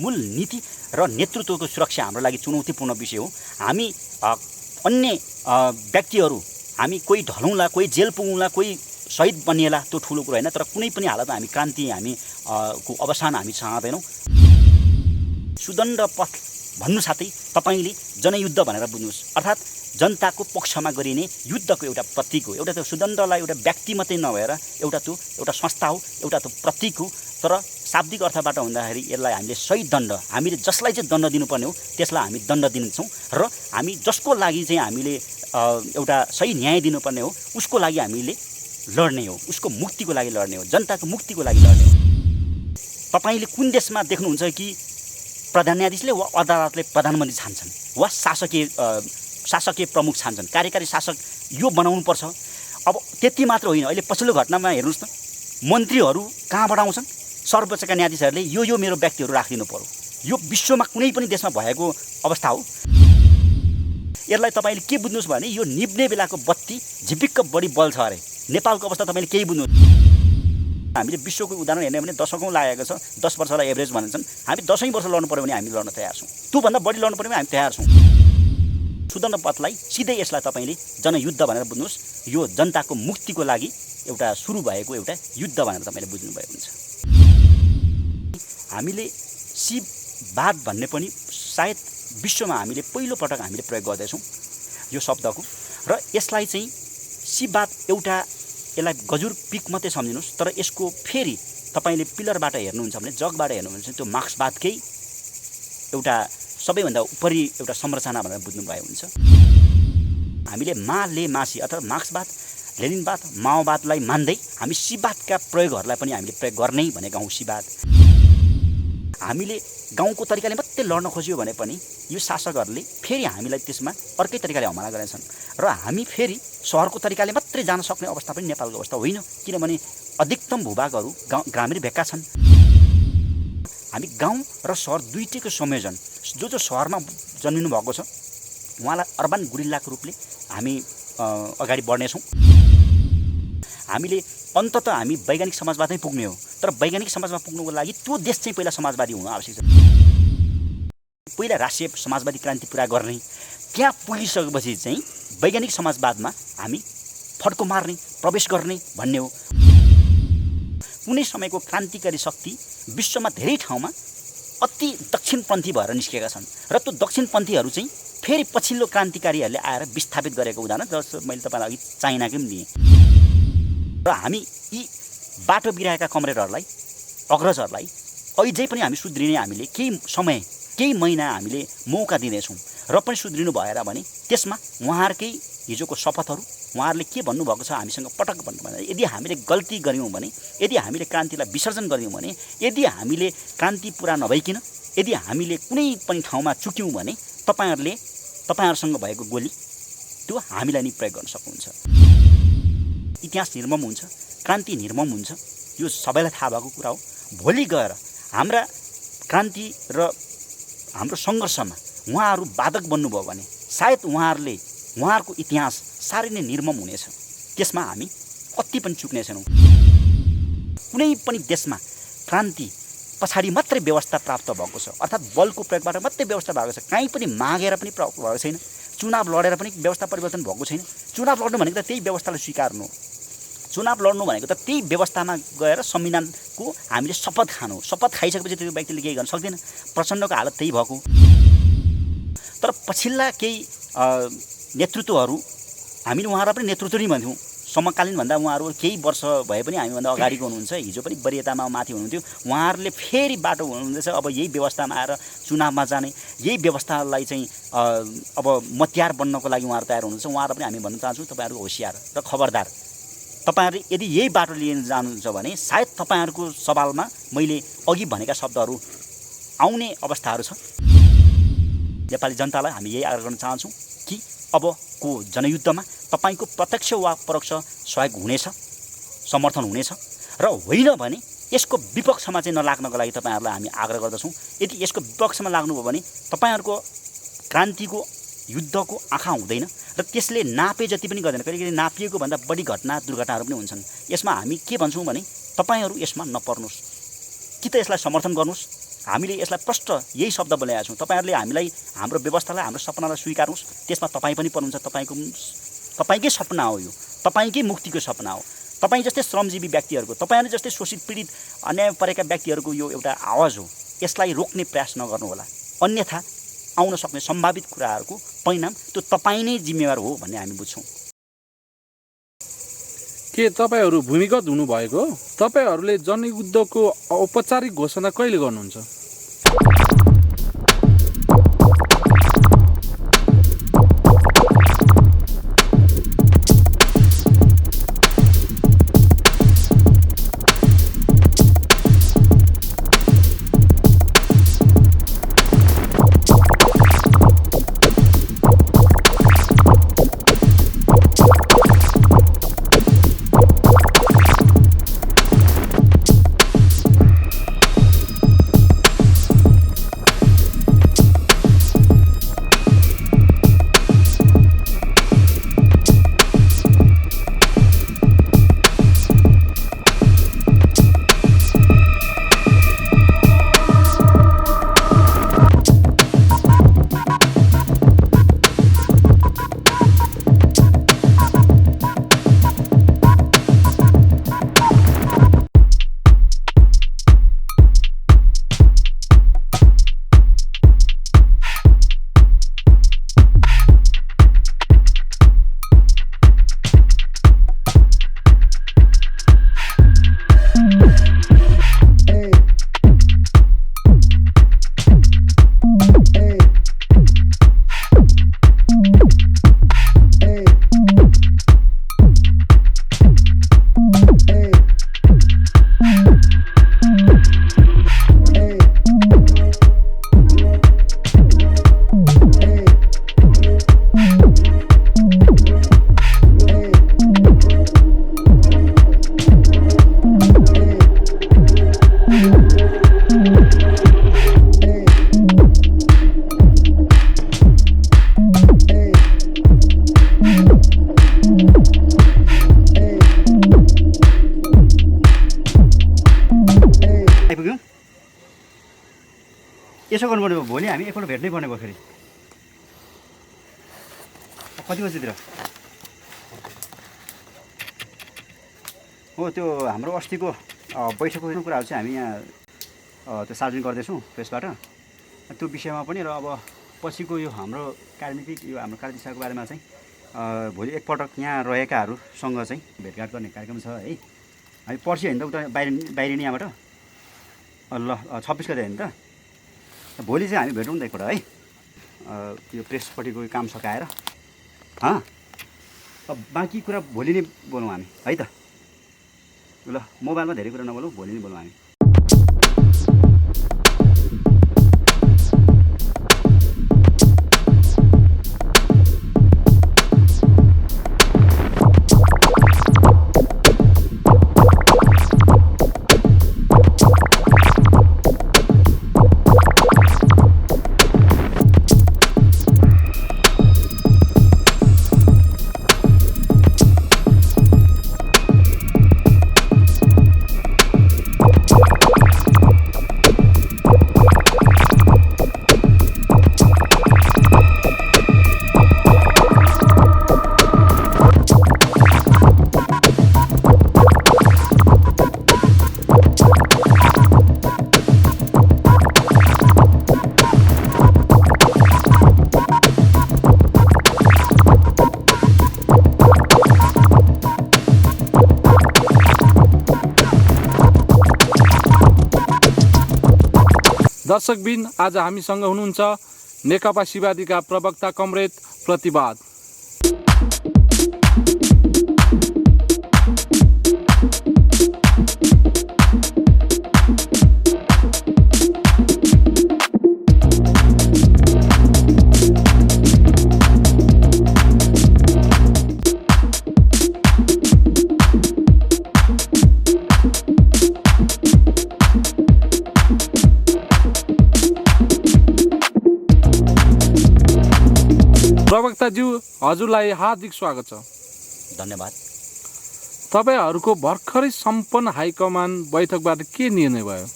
मूल नीति र नेतृत्वको सुरक्षा हाम्रो लागि चुनौतीपूर्ण विषय हो। हामी अन्य व्यक्तिहरू हामी कोही ढलौँला, कोही जेल पुगौँला, कोही शहीद बनिएला, त्यो ठुलो कुरो होइन। तर कुनै पनि हालतमा हामी क्रान्ति को अवसान हामी चाहँदैनौँ। सुदण्ड पथ भन्नु साथै तपाईँले जनयुद्ध भनेर बुझ्नुहोस्, अर्थात् जनताको पक्षमा गरिने युद्धको एउटा प्रतीक हो। एउटा त्यो सुदण्डलाई एउटा व्यक्ति मात्रै नभएर एउटा संस्था हो, एउटा त्यो प्रतीक हो। तर शाब्दिक अर्थबाट हुँदाखेरि यसलाई हामीले सही दण्ड, हामीले जसलाई चाहिँ दण्ड दिनुपर्ने हो त्यसलाई हामी दण्ड दिन्छौँ र हामी जसको लागि चाहिँ हामीले एउटा सही न्याय दिनुपर्ने हो उसको लागि हामीले लड्ने हो, उसको मुक्तिको लागि लड्ने हो, जनताको मुक्तिको लागि लड्ने हो। तपाईँले कुन देशमा देख्नुहुन्छ कि प्रधान न्यायाधीशले वा अदालतले प्रधानमन्त्री छान्छन् वा शासकीय प्रमुख छान्छन्, कार्यकारी शासक यो बनाउनुपर्छ। अब त्यति मात्र होइन, अहिले पछिल्लो घटनामा हेर्नुहोस् त, मन्त्रीहरू कहाँबाट आउँछन्? सर्वोच्चका न्यायाधीशहरूले यो मेरो व्यक्तिहरू राखिदिनु पर्यो। यो विश्वमा कुनै पनि देशमा भएको अवस्था हो। यसलाई तपाईँले के बुझ्नुहोस् भने यो निब्ने बेलाको बत्ती झिपिक्क बढी बल्छ अरे। नेपालको अवस्था तपाईँले केही बुझ्नु। हामीले विश्वको उदाहरण हेर्ने भने दशकौँ लागेको छ, 10 वर्षलाई एभरेज भन्छन्। हामी 10 वर्ष लड्नु पऱ्यो भने हामी लड्न तयार छौँ, त्योभन्दा बढी लड्नु पऱ्यो भने हामी तयार छौँ। सुदण्ड पथलाई सिधै यसलाई तपाईँले जनयुद्ध भनेर बुझ्नुहोस्। यो जनताको मुक्तिको लागि एउटा सुरु भएको एउटा युद्ध भनेर तपाईँले बुझ्नुभएको हुन्छ। हामीले शिववाद भन्ने पनि सायद विश्वमा हामीले पहिलोपटक हामीले प्रयोग गर्दैछौँ यो शब्दको, र यसलाई चाहिँ शिववाद एउटा यसलाई गजुर पिक मात्रै सम्झिनुहोस्। तर यसको फेरि तपाईँले पिलरबाट हेर्नुहुन्छ भने, जगबाट हेर्नुहुन्छ भने त्यो मार्क्सवादकै एउटा सबैभन्दा उपरि एउटा संरचना भनेर बुझ्नुभएको हुन्छ। हामीले मासी अथवा मार्क्सवाद, लेनिनवाद, माओवादलाई मान्दै हामी शिववादका प्रयोगहरूलाई पनि हामीले प्रयोग गर्ने भनेका हौँ। शिववाद हामीले गाउँको तरिकाले मात्रै लड्न खोज्यो भने पनि यो शासकहरूले फेरि हामीलाई त्यसमा अर्कै तरिकाले हमला गरेछन् र हामी फेरि सहरको तरिकाले मात्रै जान सक्ने अवस्था पनि नेपालको अवस्था होइन। किनभने अधिकतम भूभागहरू ग्रामीण भेगका छन्। हामी गाउँ र सहर दुईटैको संयोजन, जो सहरमा जन्मिनु भएको छ उहाँलाई अर्बन गुरिल्लाको रूपले हामी अगाडि बढ्नेछौँ। हामीले अन्ततः हामी वैज्ञानिक समाजवादमै पुग्ने हो। तर वैज्ञानिक समाजमा पुग्नुको लागि त्यो देश चाहिँ पहिला समाजवादी हुनु आवश्यक छ। पहिला राष्ट्रिय समाजवादी क्रान्ति पुरा गर्ने, त्यहाँ पुगिसकेपछि चाहिँ वैज्ञानिक समाजवादमा हामी फड्को मार्ने, प्रवेश गर्ने भन्ने हो। कुनै समयको क्रान्तिकारी शक्ति विश्वमा धेरै ठाउँमा अति दक्षिणपन्थी भएर निस्केका छन् र त्यो दक्षिणपन्थीहरू चाहिँ फेरि पछिल्लो क्रान्तिकारीहरूले आएर विस्थापित गरेको उदाहरण जस्तो मैले तपाईँलाई अघि चाइनाकै पनि दिएँ। र हामी यी बाटो बिराएका कमरेडहरूलाई, अग्रजहरूलाई अझै पनि हामी सुध्रिने हामीले केही समय, केही महिना हामीले मौका दिनेछौँ र पनि सुध्रिनु भएर भने त्यसमा उहाँहरूकै हिजोको शपथहरू, उहाँहरूले के भन्नुभएको छ हामीसँग पटक भन्नु भने, यदि हामीले गल्ती गऱ्यौँ भने, यदि हामीले क्रान्तिलाई विसर्जन गऱ्यौँ भने, यदि हामीले क्रान्ति पुरा नभइकन यदि हामीले कुनै पनि ठाउँमा चुक्यौँ भने तपाईँहरूसँग भएको गोली त्यो हामीलाई नै प्रयोग गर्न सक्नुहुन्छ। इतिहास निर्मम हुन्छ, क्रान्ति निर्मम हुन्छ, यो सबैलाई थाहा भएको कुरा हो। भोलि गएर हाम्रा क्रान्ति र हाम्रो सङ्घर्षमा उहाँहरू बाधक बन्नुभयो भने सायद उहाँहरूको इतिहास साह्रै नै निर्मम हुनेछ। त्यसमा हामी कति पनि चुक्ने छैनौँ। कुनै पनि देशमा क्रान्ति पछाडि मात्रै व्यवस्था प्राप्त भएको छ, अर्थात् बलको प्रयोगबाट मात्रै व्यवस्था भएको छ। कहीँ पनि मागेर पनि प्राप्त भएको छैन, चुनाव लडेर पनि व्यवस्था परिवर्तन भएको छैन। चुनाव लड्नु भनेको त त्यही व्यवस्थालाई स्वीकार्नु हो। चुनाव लड्नु भनेको त त्यही व्यवस्थामा गएर संविधानको हामीले शपथ खानु। शपथ खाइसकेपछि त्यो व्यक्तिले केही गर्न सक्दैन। प्रचण्डको हालत त्यही भएको। तर पछिल्ला केही नेतृत्वहरू, हामीले उहाँहरूलाई पनि नेतृत्व नै भन्थ्यौँ, समकालीन भन्दा उहाँहरू केही वर्ष भए पनि हामीभन्दा अगाडिको हुनुहुन्छ, हिजो पनि वरियतामा माथि हुनुहुन्थ्यो। उहाँहरूले फेरि बाटो हुनुहुँदैछ। अब यही व्यवस्थामा आएर चुनावमा जाने, यही व्यवस्थालाई चाहिँ अब मत्यार बन्नको लागि उहाँहरू तयार हुनुहुन्छ। उहाँहरू पनि हामी भन्न चाहन्छौँ, तपाईँहरू होसियार र खबरदार। तपाईँहरू यदि यही बाटो लिएर जानुहुन्छ भने सायद तपाईँहरूको सवालमा मैले अघि भनेका शब्दहरू आउने अवस्थाहरू छ। नेपाली जनतालाई हामी यही आग्रह गर्न चाहन्छौँ कि अबको जनयुद्धमा तपाईँको प्रत्यक्ष वा परोक्ष सहयोग हुनेछ, समर्थन हुनेछ, र होइन भने यसको विपक्षमा चाहिँ नलाग्नको लागि तपाईँहरूलाई हामी आग्रह गर्दछौँ। यदि यसको विपक्षमा लाग्नुभयो भने तपाईँहरूको क्रान्तिको युद्धको आँखा हुँदैन र त्यसले नापे जति पनि गर्दैन। कहिले कहिले नापिएको भन्दा बढी दुर्घटनाहरू पनि हुन्छन्। यसमा हामी के भन्छौँ भने तपाईँहरू यसमा नपर्नुहोस्, कि त यसलाई समर्थन गर्नुहोस् हामीले यसलाई प्रष्ट यही शब्द बोलेका छौँ। तपाईँहरूले हामीलाई हाम्रो व्यवस्थालाई हाम्रो सपनालाई स्वीकार्नुहोस्, त्यसमा तपाईँ पनि पर्नुहुन्छ। तपाईँकै सपना हो, यो तपाईँकै मुक्तिको सपना हो। तपाईँ जस्तै श्रमजीवी व्यक्तिहरूको, तपाईँहरू जस्तै शोषित पीडित अन्याय परेका व्यक्तिहरूको यो एउटा आवाज हो। यसलाई रोक्ने प्रयास नगर्नुहोला, अन्यथा आउन सक्ने सम्भावित कुराहरूको परिणाम त्यो तपाईँ नै जिम्मेवार हो भन्ने हामी बुझ्छौँ। के तपाईँहरू भूमिगत हुनुभएको हो? तपाईँहरूले जनयुद्धको औपचारिक घोषणा कहिले गर्नुहुन्छ? यसो गर्नुपर्ने भयो, भोलि हामी एकपल्ट भेट्नै पर्ने भयो। फेरि कति बजीतिर हो त्यो हाम्रो अस्तिको बैठकको कुराहरू चाहिँ हामी यहाँ त्यो सार्वजनिक गर्दैछौँ प्रेसबाट। त्यो विषयमा पनि र अब पछिको यो हाम्रो कार्यान्वित यो हाम्रो कार्यदिशाको बारेमा चाहिँ भोलि एकपटक यहाँ रहेकाहरूसँग चाहिँ भेटघाट गर्ने कार्यक्रम छ है। हामी पर्सि होइन त उता बाहिर यहाँबाट ल 26 गते होइन त, भोलि चाहिँ हामी भेटौँ न त एकपल्ट है। त्यो प्रेसपट्टिको काम सकाएर अब बाँकी कुरा भोलि नै बोलौँ हामी है त। ल मोबाइलमा धेरै कुरा नबोलौँ, भोलि नै बोलौँ हामी। दर्शकबिन, आज हामीसँग हुनुहुन्छ नेकपा शिवादीका प्रवक्ता कमरेड प्रतिवाद। प्रवक्ताज्यू, हजुरलाई हार्दिक स्वागत छ। धन्यवाद। तपाईहरूको भर्खरै सम्पन्न हाइकमान बैठकबाट के निर्णय भयो?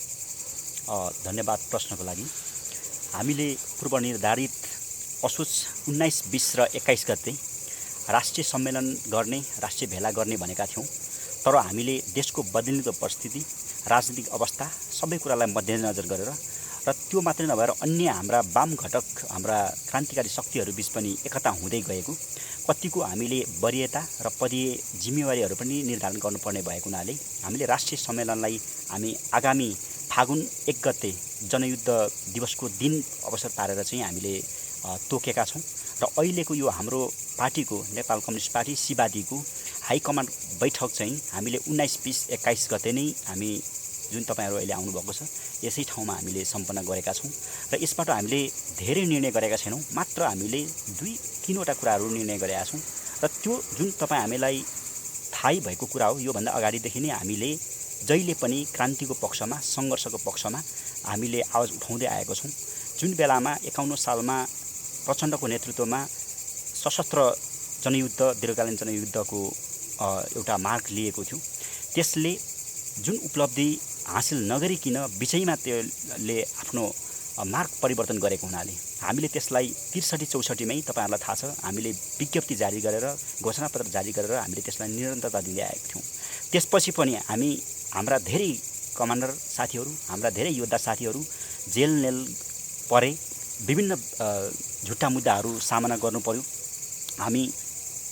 धन्यवाद प्रश्नको लागि। हामीले पूर्वनिर्धारित असोज 19, 20 र 21 गते राष्ट्रिय सम्मेलन गर्ने, राष्ट्रिय भेला गर्ने भनेका थियौँ। तर हामीले देशको बदलिँदो परिस्थिति, राजनीतिक अवस्था सबै कुरालाई मध्यनजर गरेर र त्यो मात्रै नभएर अन्य हाम्रा वाम घटक, हाम्रा क्रान्तिकारी शक्तिहरू बीच पनि एकता हुँदै गएको, कतिको हामीले वरीयता र पदीय जिम्मेवारीहरू पनि निर्धारण गर्नुपर्ने भएको हुनाले हामीले राष्ट्रिय सम्मेलनलाई हामी आगामी फागुन 1 गते जनयुद्ध दिवसको दिन अवसर पारेर चाहिँ हामीले तोकेका छौँ। र अहिलेको यो हाम्रो पार्टीको, नेपाल कम्युनिस्ट पार्टी सिबादीको हाइकमान्ड बैठक चाहिँ हामीले 19, 20, 21 गते नै हामी जुन तपाईँहरू अहिले आउनुभएको छ यसै ठाउँमा हामीले सम्पन्न गरेका छौँ। र यसबाट हामीले धेरै निर्णय गरेका छैनौँ, मात्र हामीले 2-3वटा कुराहरू निर्णय गरेका छौँ। र त्यो जुन तपाईँ हामीलाई थाहै भएको कुरा हो, योभन्दा अगाडिदेखि नै हामीले जहिले पनि क्रान्तिको पक्षमा, सङ्घर्षको पक्षमा हामीले आवाज उठाउँदै आएको छौँ। जुन बेलामा 51 सालमा प्रचण्डको नेतृत्वमा सशस्त्र जनयुद्ध, दीर्घकालीन जनयुद्धको एउटा मार्ग लिएको थियो, त्यसले जुन उपलब्धि हासिल नगरिकन बिचैमा त्यसले आफ्नो मार्ग परिवर्तन गरेको हुनाले हामीले त्यसलाई 63-64 मै तपाईँहरूलाई थाहा छ हामीले विज्ञप्ति जारी गरेर, घोषणापत्र जारी गरेर हामीले त्यसलाई निरन्तरता दिँदै आएका थियौँ। त्यसपछि पनि हामी, हाम्रा धेरै कमान्डर साथीहरू, हाम्रा धेरै योद्धा साथीहरू जेल नेल परे, विभिन्न झुट्टा मुद्दाहरू सामना गर्नु पर्यो। हामी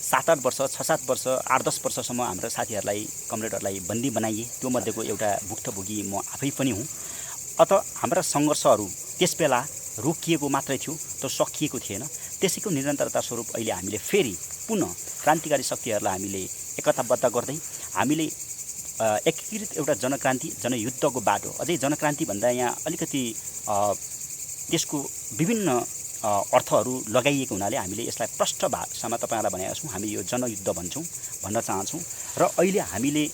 7-8 वर्ष, 6-7 वर्ष, 8-10 वर्षसम्म हाम्रा साथीहरूलाई, कमरेडहरूलाई बन्दी बनाइए। त्यो मध्येको एउटा भुक्तभोगी म आफै पनि हुँ। अत हाम्रा सङ्घर्षहरू त्यसबेला रोकिएको मात्रै थियो, त्यो सकिएको थिएन। त्यसैको निरन्तरता स्वरूप अहिले हामीले फेरि पुनः क्रान्तिकारी शक्तिहरूलाई हामीले एकताबद्ध गर्दै हामीले एकीकृत एउटा जनक्रान्ति, जनयुद्धको बाटो, अझै जनक्रान्तिभन्दा यहाँ अलिकति त्यसको विभिन्न अर्थहरू लगाइएको हुनाले हामीले यसलाई प्रष्ट भाषामा तपाईँलाई भनेका छौँ, हामी यो जनयुद्ध भन्न चाहन्छौँ। र अहिले हामीले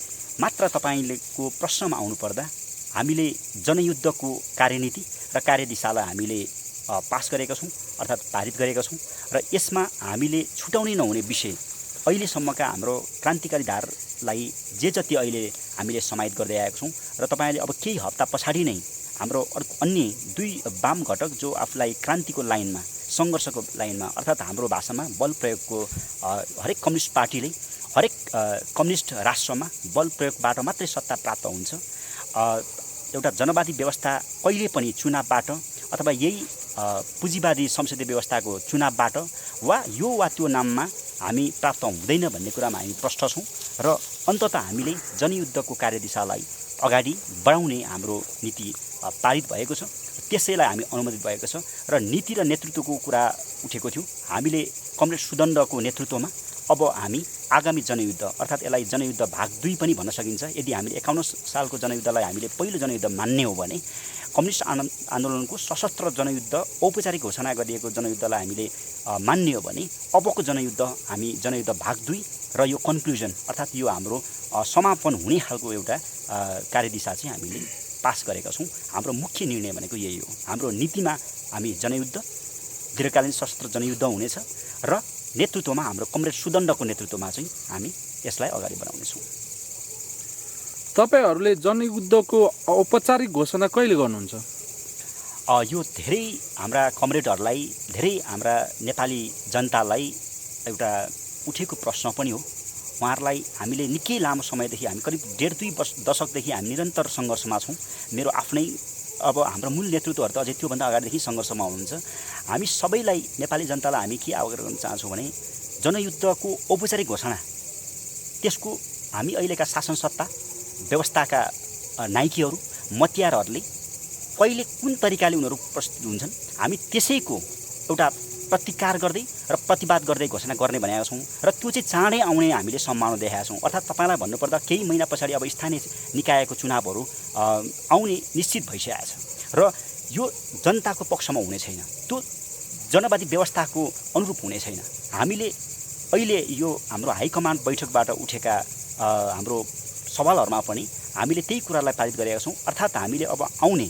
मात्र तपाईँको प्रश्नमा आउनुपर्दा हामीले जनयुद्धको कार्यनीति र कार्यदिशालाई हामीले पास गरेका छौँ, अर्थात् पारित गरेका छौँ। र यसमा हामीले छुटाउनै नहुने विषय अहिलेसम्मका हाम्रो क्रान्तिकारी धारलाई जे जति अहिले हामीले समाहित गर्दै आएका छौँ। र तपाईँले अब केही हप्ता पछाडि नै हाम्रो अन्य 2 वाम घटक जो आफूलाई क्रान्तिको लाइनमा, सङ्घर्षको लाइनमा, अर्थात् हाम्रो भाषामा बल प्रयोगको, हरेक कम्युनिस्ट पार्टीले हरेक कम्युनिस्ट राष्ट्रमा बल प्रयोगबाट मात्रै सत्ता प्राप्त हुन्छ। एउटा जनवादी व्यवस्था कहिले पनि चुनावबाट अथवा यही पुँजीवादी संसदीय व्यवस्थाको चुनावबाट वा त्यो नाममा हामी प्राप्त हुँदैन भन्ने कुरामा हामी प्रष्ट छौँ। र अन्ततः हामीले जनयुद्धको कार्यदिशालाई अगाडि बढाउने हाम्रो नीति पारित भएको छ, त्यसैलाई हामी अनुमोदित भएको छ। र नीति र नेतृत्वको कुरा उठेको थियो, हामीले कमरेड सुदण्डको नेतृत्वमा अब हामी आगामी जनयुद्ध, अर्थात् यसलाई जनयुद्ध भाग 2 पनि भन्न सकिन्छ। यदि हामीले 51 सालको जनयुद्धलाई हामीले पहिलो जनयुद्ध मान्ने हो भने कम्युनिस्ट आन्दोलनको सशस्त्र जनयुद्ध, औपचारिक घोषणा गरिएको जनयुद्धलाई हामीले मान्ने हो भने अबको जनयुद्ध हामी जनयुद्ध भाग 2 र यो कन्क्लुजन, अर्थात् यो हाम्रो समापन हुने खालको एउटा कार्यदिशा चाहिँ हामीले पास गरेका छौँ। हाम्रो मुख्य निर्णय भनेको यही हो। हाम्रो नीतिमा हामी जनयुद्ध, दीर्घकालीन सशस्त्र जनयुद्ध हुनेछ र नेतृत्वमा हाम्रो कमरेड सुदण्डको नेतृत्वमा चाहिँ हामी यसलाई अगाडि बढाउनेछौँ। तपाईँहरूले जनयुद्धको औपचारिक घोषणा कहिले गर्नुहुन्छ? यो धेरै हाम्रा कमरेडहरूलाई, धेरै हाम्रा नेपाली जनतालाई एउटा उठेको प्रश्न पनि हो। उहाँहरूलाई हामीले निकै लामो समयदेखि, हामी करिब 1.5-2 दशकदेखि हामी निरन्तर सङ्घर्षमा छौँ। मेरो आफ्नै, अब हाम्रो मूल नेतृत्वहरू त अझै त्योभन्दा अगाडिदेखि सङ्घर्षमा हुनुहुन्छ। हामी सबैलाई, नेपाली जनतालाई हामी के अवगत गर्न चाहन्छौँ भने जनयुद्धको औपचारिक घोषणा, त्यसको हामी अहिलेका शासन सत्ता व्यवस्थाका नायकीहरू, मतियारहरूले कहिले कुन तरिकाले उनीहरू प्रस्तुत हुन्छन्, हामी त्यसैको एउटा प्रतिकार गर्दै र प्रतिवाद गर्दै घोषणा गर्ने भनेका छौँ। र त्यो चाहिँ चाँडै आउने हामीले सम्भावना देखाएका छौँ। अर्थात् तपाईँलाई भन्नुपर्दा केही महिना पछाडि अब स्थानीय निकायको चुनावहरू आउने निश्चित भइसकेको छ र यो जनताको पक्षमा हुने छैन, त्यो जनवादी व्यवस्थाको अनुरूप हुने छैन। हामीले अहिले यो हाम्रो हाइकमान्ड बैठकबाट उठेका हाम्रो सवालहरूमा पनि हामीले त्यही कुरालाई पारित गरेका छौँ। अर्थात् हामीले अब आउने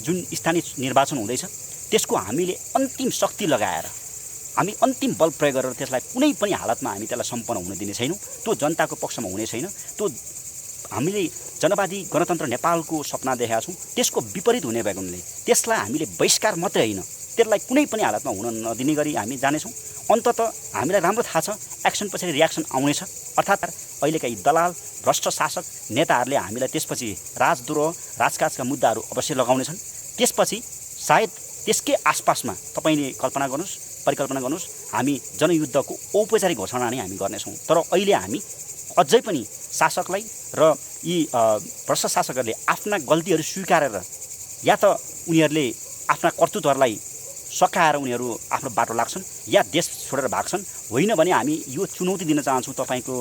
जुन स्थानीय निर्वाचन हुँदैछ त्यसको हामीले अन्तिम शक्ति लगाएर, हामी अन्तिम बल प्रयोग गरेर त्यसलाई कुनै पनि हालतमा हामी त्यसलाई सम्पन्न हुन दिने छैनौँ। त्यो जनताको पक्षमा हुने छैन। त्यो हामीले जनवादी गणतन्त्र नेपालको सपना देखेका छौँ त्यसको विपरीत हुने भएको हुनाले त्यसलाई हामीले बहिष्कार मात्रै होइन त्यसलाई कुनै पनि हालतमा हुन नदिने गरी हामी जानेछौँ। अन्ततः हामीलाई राम्रो थाहा छ एक्सन पछाडि रियाक्सन आउनेछ, अर्थात् अहिलेका यी दलाल भ्रष्ट शासक नेताहरूले हामीलाई त्यसपछि राजद्रोह राजकाजका मुद्दाहरू अवश्य लगाउनेछन्। त्यसपछि सायद त्यसकै आसपासमा तपाईँले परिकल्पना गर्नुहोस् हामी जनयुद्धको औपचारिक घोषणा नै हामी गर्नेछौँ। तर अहिले हामी अझै पनि शासकलाई र यी भ्रष्ट शासकहरूले आफ्ना गल्तीहरू स्वीकारेर या त उनीहरूले आफ्ना कर्तुत्वहरूलाई सकाएर उनीहरू आफ्नो बाटो लाग्छन् या देश छोडेर भाग्छन्, होइन भने हामी यो चुनौती दिन चाहन्छौँ तपाईँको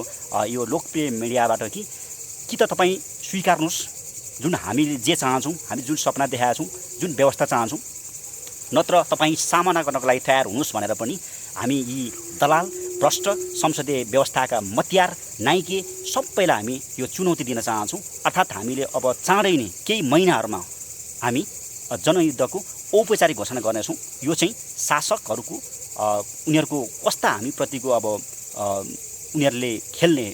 यो लोकप्रिय मिडियाबाट कि त तपाईँ स्वीकार्नुहोस् जुन हामीले जे चाहन्छौँ, हामी जुन सपना देखाएका छौँ, जुन व्यवस्था चाहन्छौँ, नत्र तपाईँ सामना गर्नको लागि तयार हुनुहोस् भनेर पनि हामी यी दलाल भ्रष्ट संसदीय व्यवस्थाका मतियार नाइके सबैलाई हामी यो चुनौती दिन चाहन्छौँ। अर्थात् हामीले अब चाँडै नै केही महिनाहरूमा हामी जनयुद्धको औपचारिक घोषणा गर्नेछौँ। यो चाहिँ शासकहरूको उनीहरूको कस्ता हामीप्रतिको अब उनीहरूले खेल्ने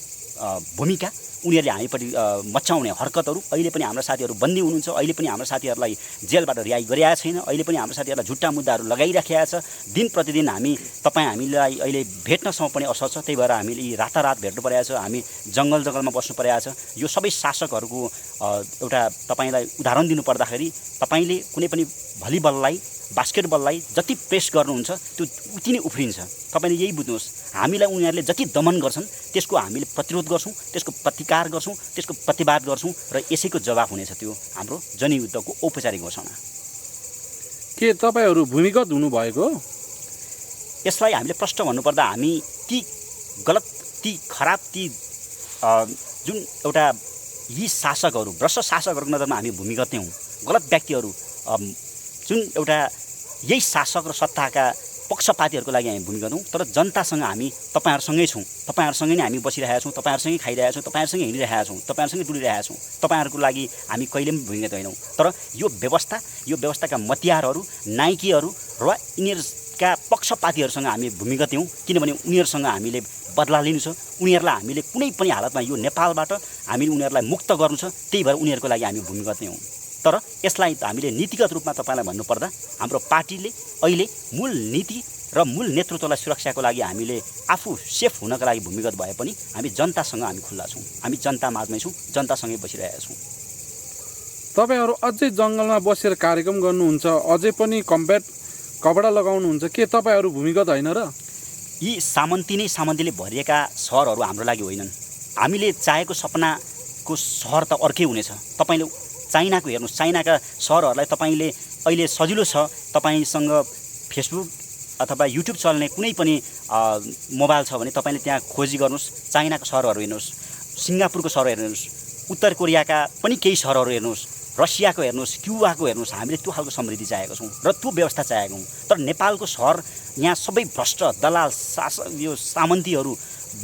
भूमिका, उनीहरूले हामीपट्टि मचाउने हरकतहरू, अहिले पनि हाम्रा साथीहरू बन्दी हुनुहुन्छ, अहिले पनि हाम्रा साथीहरूलाई जेलबाट रिहाई गरिरहेको छैन, अहिले पनि हाम्रो साथीहरूलाई झुट्टा मुद्दाहरू लगाइराखेको छ। दिन प्रतिदिन हामीलाई अहिले भेट्नसम्म पनि असर छ, त्यही भएर हामीले यी रातारात भेट्नु परेको छ, हामी जङ्गलमा बस्नु परेको छ। यो सबै शासकहरूको एउटा तपाईँलाई उदाहरण दिनुपर्दाखेरि तपाईँले कुनै पनि भलिबललाई बास्केटबललाई जति प्रेस गर्नुहुन्छ त्यो उति नै उफ्रिन्छ। तपाईँले यही बुझ्नुहोस्, हामीलाई उनीहरूले जति दमन गर्छन् त्यसको हामीले प्रतिरोध गर्छौँ, त्यसको प्रतिकार गर्छौँ, त्यसको प्रतिवाद गर्छौँ र यसैको जवाफ हुनेछ त्यो हाम्रो जनयुद्धको औपचारिक घोषणा। के तपाईँहरू भूमिगत हुनुभएको? यसलाई हामीले प्रश्न भन्नुपर्दा हामी ती गलत, ती खराब, ती जुन एउटा यी शासकहरू भ्रष्ट शासकहरूको नजरमा हामी भूमिगत नै हौँ। गलत व्यक्तिहरू जुन एउटा यही शासक र सत्ताका पक्षपातीहरूको लागि हामी भूमिगत हौँ। तर जनतासँग हामी तपाईँहरूसँगै छौँ, तपाईँहरूसँगै नै हामी बसिरहेका छौँ, तपाईँहरूसँगै खाइरहेका छौँ, तपाईँहरूसँगै हिँडिरहेका छौँ, तपाईँहरूसँगै डुलिरहेका छौँ। तपाईँहरूको लागि हामी कहिले पनि भूमिगत होइनौँ। तर यो व्यवस्थाका मतियारहरू, नाइकेहरू र यिनीहरूका पक्षपातीहरूसँग हामी भूमिगत हौँ, किनभने उनीहरूसँग हामीले बदला लिनु छ, उनीहरूलाई हामीले कुनै पनि हालतमा यो नेपालबाट हामीले उनीहरूलाई मुक्त गर्नु छ, त्यही भएर उनीहरूको लागि हामी भूमिगत नै हौँ। तर यसलाई हामीले नीतिगत रूपमा तपाईँलाई भन्नुपर्दा हाम्रो पार्टीले अहिले मूल नीति र मूल नेतृत्वलाई सुरक्षाको लागि हामीले आफू सेफ हुनका लागि भूमिगत भए पनि हामी जनतासँग हामी खुल्ला छौँ, हामी जनता माझमै छौँ, जनतासँगै बसिरहेका छौँ। तपाईँहरू अझै जङ्गलमा बसेर कार्यक्रम गर्नुहुन्छ, अझै पनि कपडा लगाउनुहुन्छ, के तपाईँहरू भूमिगत होइन र? यी सामन्तीले भरिएका सहरहरू हाम्रो लागि होइनन्। हामीले चाहेको सपनाको सहर त अर्कै हुनेछ। तपाईँले चाइनाको हेर्नुहोस्, चाइनाका सहरहरूलाई तपाईँले अहिले सजिलो छ, तपाईँसँग फेसबुक अथवा युट्युब चल्ने कुनै पनि मोबाइल छ भने तपाईँले त्यहाँ खोजी गर्नुहोस्, चाइनाको सहरहरू हेर्नुहोस्, सिङ्गापुरको सहर हेर्नुहोस्, उत्तर कोरियाका पनि केही सहरहरू हेर्नुहोस्, रसियाको हेर्नुहोस्, क्युबाको हेर्नुहोस्। हामीले त्यो खालको समृद्धि चाहेको छौँ र त्यो व्यवस्था चाहेको हौँ। तर नेपालको सहर यहाँ सबै भ्रष्ट दलाल यो सामन्तीहरू,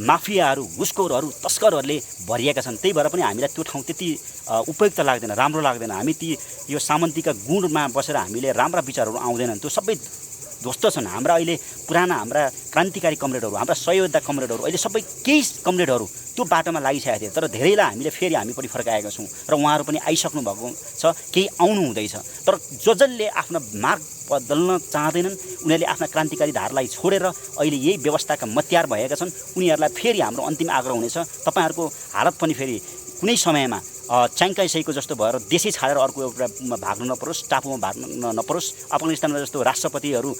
माफियाहरू, घुसखोरहरू, तस्करहरूले भरिएका छन्। त्यही भएर पनि हामीलाई त्यो ठाउँ त्यति उपयुक्त लाग्दैन, राम्रो लाग्दैन। हामी ती यो सामन्तीका गुणमा बसेर हामीले राम्रा विचारहरू आउँदैनन्, त्यो सबै ध्वस्त छन्। हाम्रा अहिले पुराना हाम्रा क्रान्तिकारी कमरेडहरू, हाम्रा सहयोद्धा कमरेडहरू, अहिले सबै केही कमरेडहरू त्यो बाटोमा लागिसकेका थिए, तर धेरैलाई हामीले फेरि हामीपट्टि फर्काएका छौँ र उहाँहरू पनि आइसक्नु भएको छ, केही आउनु हुँदैछ। तर जसले आफ्नो मार्ग बदल्न चाहँदैनन्, उनीहरूले आफ्ना क्रान्तिकारी धारलाई छोडेर अहिले यही व्यवस्थाका मतियार भएका छन्, उनीहरूलाई फेरि हाम्रो अन्तिम आग्रह हुनेछ, तपाईँहरूको हालत पनि फेरि कुनै समयमा च्याङ्काइसकेको जस्तो भएर देशै छाडेर अर्को एउटामा भाग्नु नपरोस्, टापुमा भाग्नु नपरोस्। अफगानिस्तानमा जस्तो राष्ट्रपतिहरू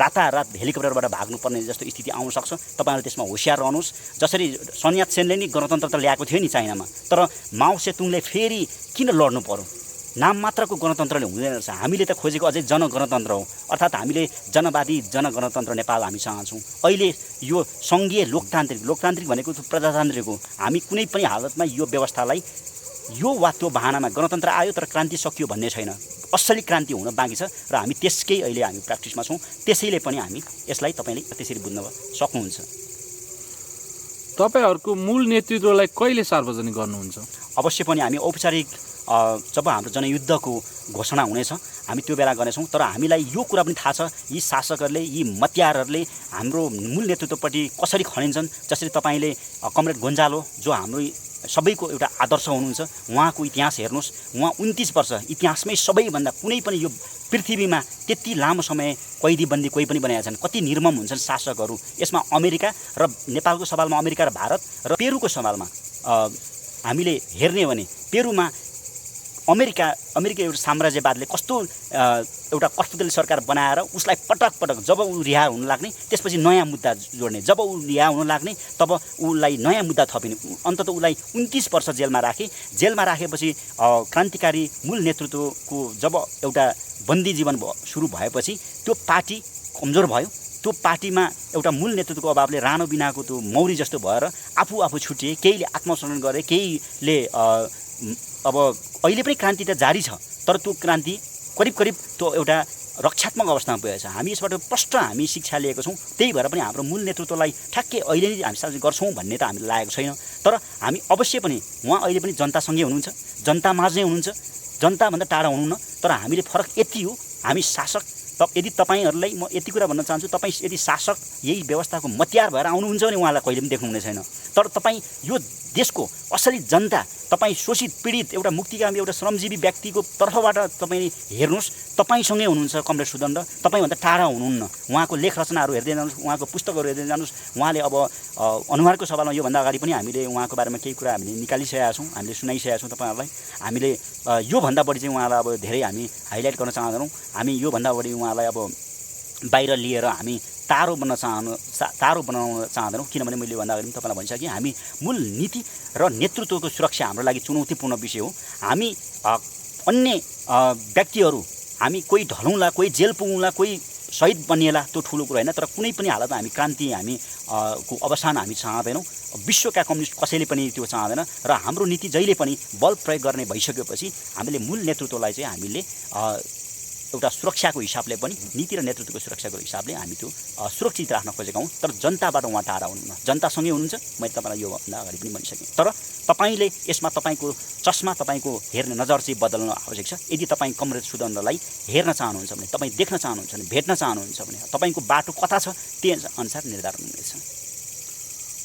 रातारात हेलिकप्टरबाट भाग्नुपर्ने जस्तो स्थिति आउन सक्छ। तपाईँहरू त्यसमा होसियार रहनुहोस्। जसरी सन यात सेनले नि गणतन्त्र त ल्याएको थियो नि चाइनामा, तर माओ सेतुङले फेरि किन लड्नु पर्यो? नाम मात्रको गणतन्त्रले हुँदैन रहेछ। हामीले त खोजेको अझै जनगणतन्त्र हो, अर्थात् हामीले जनवादी जनगणतन्त्र नेपाल हामी चाहन्छौँ। अहिले यो सङ्घीय लोकतान्त्रिक भनेको प्रजातान्त्रिक हो। हामी कुनै पनि हालतमा यो व्यवस्थालाई यो वा त्यो बहानामा गणतन्त्र आयो तर क्रान्ति सकियो भन्ने छैन। असली क्रान्ति हुन बाँकी छ र हामी त्यसकै अहिले हामी प्र्याक्टिसमा छौँ। त्यसैले पनि हामी यसलाई तपाईँले त्यसरी बुझ्न सक्नुहुन्छ। तपाईँहरूको मूल नेतृत्वलाई कहिले सार्वजनिक गर्नुहुन्छ? अवश्य पनि हामी औपचारिक जब हाम्रो जनयुद्धको घोषणा हुनेछ हामी त्यो बेला गर्नेछौँ। तर हामीलाई यो कुरा पनि थाहा छ, यी शासकहरूले, यी मतियारहरूले हाम्रो मूल नेतृत्वपट्टि कसरी खनिन्छन्। जसरी तपाईँले कमरेड गोन्जालो जो हाम्रो सबैको एउटा आदर्श हुनुहुन्छ। उहाँको इतिहास हेर्नुहोस्, उहाँ 29 वर्ष इतिहासमै सबैभन्दा कुनै पनि यो पृथ्वीमा त्यति लामो समय कैदीबन्दी कोही पनि बनाएका छन्। कति निर्मम हुन्छन् शासकहरू। यसमा अमेरिका र नेपालको सवालमा अमेरिका र भारत र पेरुको सवालमा हामीले हेर्ने हो भने पेरुमा अमेरिका एउटा साम्राज्यवादले कस्तो एउटा कठपुतली सरकार बनाएर उसलाई पटक पटक जब ऊ रिहा हुन लाग्ने त्यसपछि नयाँ मुद्दा जोड्ने, जब ऊ रिहा हुन लाग्ने तब उसलाई नयाँ मुद्दा थपिने, अन्ततः उसलाई 29 वर्ष जेलमा राखे। जेलमा राखेपछि क्रान्तिकारी मूल नेतृत्वको जब एउटा बन्दी जीवन सुरु भएपछि त्यो पार्टी कमजोर भयो। त्यो पार्टीमा एउटा मूल नेतृत्वको अभावले राणो बिनाको त्यो मौरी जस्तो भएर आफू छुटिए। केहीले आत्मसमर्पण गरे, केहीले अब अहिले पनि क्रान्ति त जारी छ, तर त्यो क्रान्ति करिब त्यो एउटा रक्षात्मक अवस्थामा पुगेको छ। हामी यसबाट प्रष्ट हामी शिक्षा लिएको छौँ। त्यही भएर पनि हाम्रो मूल नेतृत्वलाई ठ्याक्कै अहिले नै हामी शासन गर्छौँ भन्ने त हामीले लागेको छैन। तर हामी अवश्य पनि उहाँ अहिले पनि जनतासँगै हुनुहुन्छ, जनतामाझ नै हुनुहुन्छ, जनताभन्दा टाढा हुनुहुन्न। तर हामीले फरक यति हो, हामी शासक यदि तपाईँहरूलाई म यति कुरा भन्न चाहन्छु, तपाईँ यदि शासक यही व्यवस्थाको मतियार भएर आउनुहुन्छ भने उहाँलाई कहिले पनि देख्नुहुने छैन। तर तपाईँ यो देशको असली जनता, तपाईँ शोषित पीडित एउटा मुक्तिकामी एउटा श्रमजीवी व्यक्तिको तर्फबाट तपाईँ हेर्नुहोस्, तपाईँसँगै हुनुहुन्छ कमरेड सुदण्ड, तपाईँभन्दा टाढा हुनुहुन्न। उहाँको लेख रचनाहरू हेर्दै जानुहोस्, उहाँको पुस्तकहरू हेर्दै जानुहोस्। उहाँले अब अनुहारको सवालमा योभन्दा अगाडि पनि हामीले उहाँको बारेमा केही कुरा हामीले निकालिसकेका छौँ, हामीले सुनाइसकेका छौँ तपाईँहरूलाई। हामीले योभन्दा बढी चाहिँ उहाँलाई अब धेरै हामी हाइलाइट गर्न चाहँदैनौँ। हामी योभन्दा बढी उहाँलाई अब बाहिर लिएर हामी तारो बनाउन चाहँदैनौँ। किनभने मैले भन्दा अगाडि तपाईँलाई भनिसकेँ, हामी मूल नीति र नेतृत्वको सुरक्षा हाम्रो लागि चुनौतीपूर्ण विषय हो। हामी अन्य व्यक्तिहरू हामी कोही ढलौँला, कोही जेल पुगौँला, कोही शहीद बनिएला, त्यो ठुलो कुरो होइन। तर कुनै पनि हालतमा हामी क्रान्ति को अवसान हामी चाहँदैनौँ। विश्वका कम्युनिस्ट कसैले पनि त्यो चाहँदैन। र हाम्रो नीति जहिले पनि बल प्रयोग गर्ने भइसकेपछि हामीले मूल नेतृत्वलाई चाहिँ हामीले एउटा सुरक्षाको हिसाबले पनि, नीति र नेतृत्वको सुरक्षाको हिसाबले हामी त्यो सुरक्षित राख्न खोजेका हौँ। तर जनताबाट उहाँ टाढा हुनुहुन्न, जनतासँगै हुनुहुन्छ। मैले तपाईँलाई योभन्दा अगाडि पनि भनिसकेँ। तर तपाईँले यसमा तपाईँको चस्मा, तपाईँको हेर्ने नजर चाहिँ बदल्न आवश्यक छ। यदि तपाईँ कमरेड सुदण्डलाई हेर्न चाहनुहुन्छ भने, तपाईँ देख्न चाहनुहुन्छ भने, भेट्न चाहनुहुन्छ भने तपाईँको बाटो कता छ त्यही अनुसार निर्धारण हुनेछ।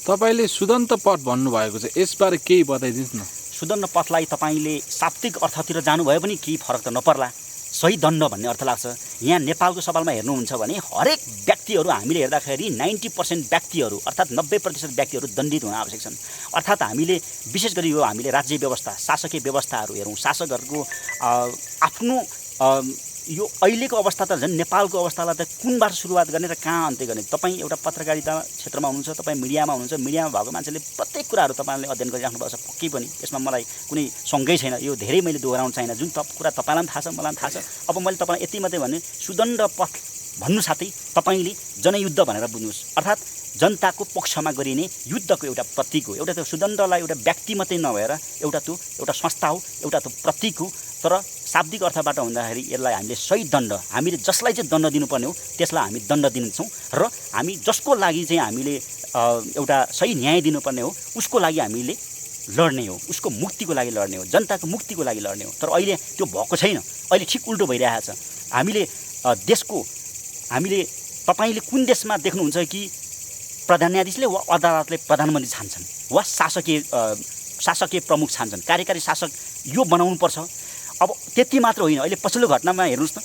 तपाईँले सुदण्ड पथ भन्नुभएको छ, यसबारे केही बताइदिनुहोस् न। सुदण्ड पथलाई तपाईँले शाब्दिक अर्थतिर जानुभयो पनि केही फरक त नपर्ला। सही दण्ड भन्ने अर्थ लाग्छ। यहाँ नेपालको सवालमा हेर्नुहुन्छ भने हरेक व्यक्तिहरू हामीले हेर्दाखेरि 90% व्यक्तिहरू अर्थात् 90% व्यक्तिहरू दण्डित हुन आवश्यक छन्। अर्थात् हामीले विशेष गरी यो हामीले राज्य व्यवस्था, शासकीय व्यवस्थाहरू हेरौँ, शासकहरूको आफ्नो यो अहिलेको अवस्था त झन् नेपालको अवस्थालाई त कुनबाट सुरुवात गर्ने र कहाँ अन्त्य गर्ने। तपाईँ एउटा पत्रकारिता क्षेत्रमा हुनुहुन्छ, तपाईँ मिडियामा हुनुहुन्छ, मिडियामा भएको मान्छेले प्रत्येक कुराहरू तपाईँले अध्ययन गरिराख्नु भएको छ पक्कै पनि। यसमा मलाई कुनै सङ्गै छैन, यो धेरै मैले दोहोऱ्याउनु छैन। जुन कुरा तपाईँलाई पनि थाहा छ, मलाई पनि थाहा छ। अब मैले तपाईँलाई यति मात्रै भने, सुदण्ड पथ भन्नु साथै तपाईँले जनयुद्ध भनेर बुझ्नुहोस्। अर्थात् जनताको पक्षमा गरिने युद्धको एउटा प्रतीक हो। एउटा त्यो सुदण्डलाई एउटा व्यक्ति मात्रै नभएर एउटा त्यो एउटा संस्था हो, एउटा त्यो प्रतीक हो। तर शाब्दिक अर्थबाट हुँदाखेरि यसलाई हामीले सही दण्ड, हामीले जसलाई चाहिँ दण्ड दिनुपर्ने हो त्यसलाई हामी दण्ड दिन्छौँ। र हामी जसको लागि चाहिँ हामीले एउटा सही न्याय दिनुपर्ने हो उसको लागि हामीले लड्ने हो, उसको मुक्तिको लागि लड्ने हो, जनताको मुक्तिको लागि लड्ने हो। तर अहिले त्यो भएको छैन। अहिले ठिक उल्टो भइरहेको छ। हामीले देशको हामीले तपाईँले कुन देशमा देख्नुहुन्छ कि प्रधान न्यायाधीशले वा अदालतले प्रधानमन्त्री छान्छन् वा शासकीय प्रमुख छान्छन्, कार्यकारी शासक यो बनाउनुपर्छ। अब त्यति मात्र होइन, अहिले पछिल्लो घटनामा हेर्नुहोस् त,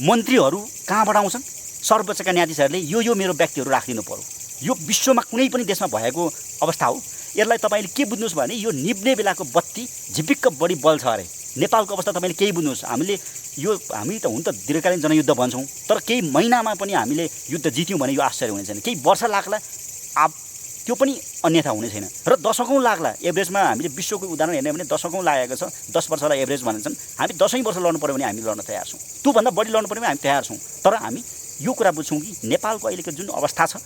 मन्त्रीहरू कहाँबाट आउँछन्? सर्वोच्चका न्यायाधीशहरूले यो मेरो व्यक्तिहरू राखिदिनु पर्यो। यो विश्वमा कुनै पनि देशमा भएको अवस्था हो। यसलाई तपाईँले के बुझ्नुहोस् भने यो निब्ने बेलाको बत्ती झिपिक्क बढी बल्छ अरे। नेपालको अवस्था तपाईँले केही बुझ्नुहोस्। हामी त हुन त दीर्घकालीन जनयुद्ध भन्छौँ, तर केही महिनामा पनि हामीले युद्ध जित्यौँ भने यो आश्चर्य हुने छैन। केही वर्ष लाग्ला, त्यो पनि अन्यथा हुने छैन। र दशकौँ लाग्ला। एभरेजमा हामीले विश्वको उदाहरण हेर्ने भने दशकौँ लागेको छ। 10 वर्षलाई एभरेज भन्छन्। हामी 10 वर्ष लड्नु पऱ्यो भने हामी लड्न तयार छौँ। त्योभन्दा बढी लड्नु पऱ्यो भने हामी तयार छौँ। तर हामी यो कुरा बुझ्छौँ कि नेपालको अहिलेको जुन अवस्था छ,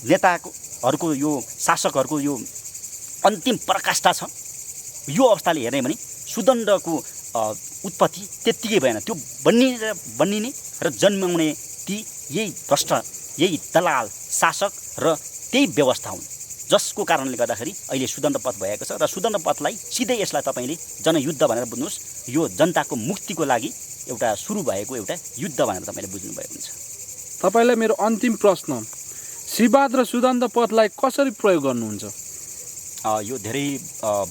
नेताहरूको यो शासकहरूको यो अन्तिम पराकाष्ठा छ, यो अवस्थाले हेर्ने भने सुदण्डको उत्पत्ति त्यत्तिकै भएन। त्यो बन्निने र जन्माउने ती यही भ्रष्ट, यही दलाल शासक र त्यही व्यवस्था हुन्, जसको कारणले गर्दाखेरि अहिले सुदण्ड पथ भएको छ। र सुदण्ड पथलाई सिधै यसलाई तपाईँले जनयुद्ध भनेर बुझ्नुहोस्। यो जनताको मुक्तिको लागि एउटा सुरु भएको एउटा युद्ध भनेर तपाईँले बुझ्नुभएको हुन्छ। तपाईँलाई मेरो अन्तिम प्रश्न, शिवबहादुर र सुदण्ड पथलाई कसरी प्रयोग गर्नुहुन्छ? यो धेरै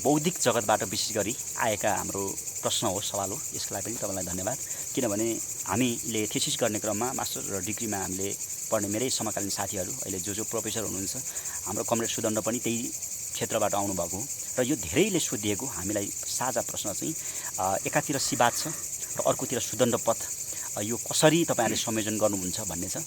बौद्धिक जगतबाट विशेष गरी आएका हाम्रो प्रश्न हो, सवाल हो। यसको लागि पनि तपाईँलाई धन्यवाद। किनभने हामीले थेसिस गर्ने क्रममा मास्टर र डिग्रीमा हामीले पढ्ने मेरै समकालीन साथीहरू अहिले जो प्रोफेसर हुनुहुन्छ, हाम्रो कमरेड सुदण्ड पनि त्यही क्षेत्रबाट आउनुभएको हो र यो धेरैले सोधिएको हामीलाई साझा प्रश्न चाहिँ एकातिर सिबाद छ र अर्कोतिर सुदण्ड पथ, यो कसरी तपाईँहरूले संयोजन गर्नुहुन्छ भन्ने छ।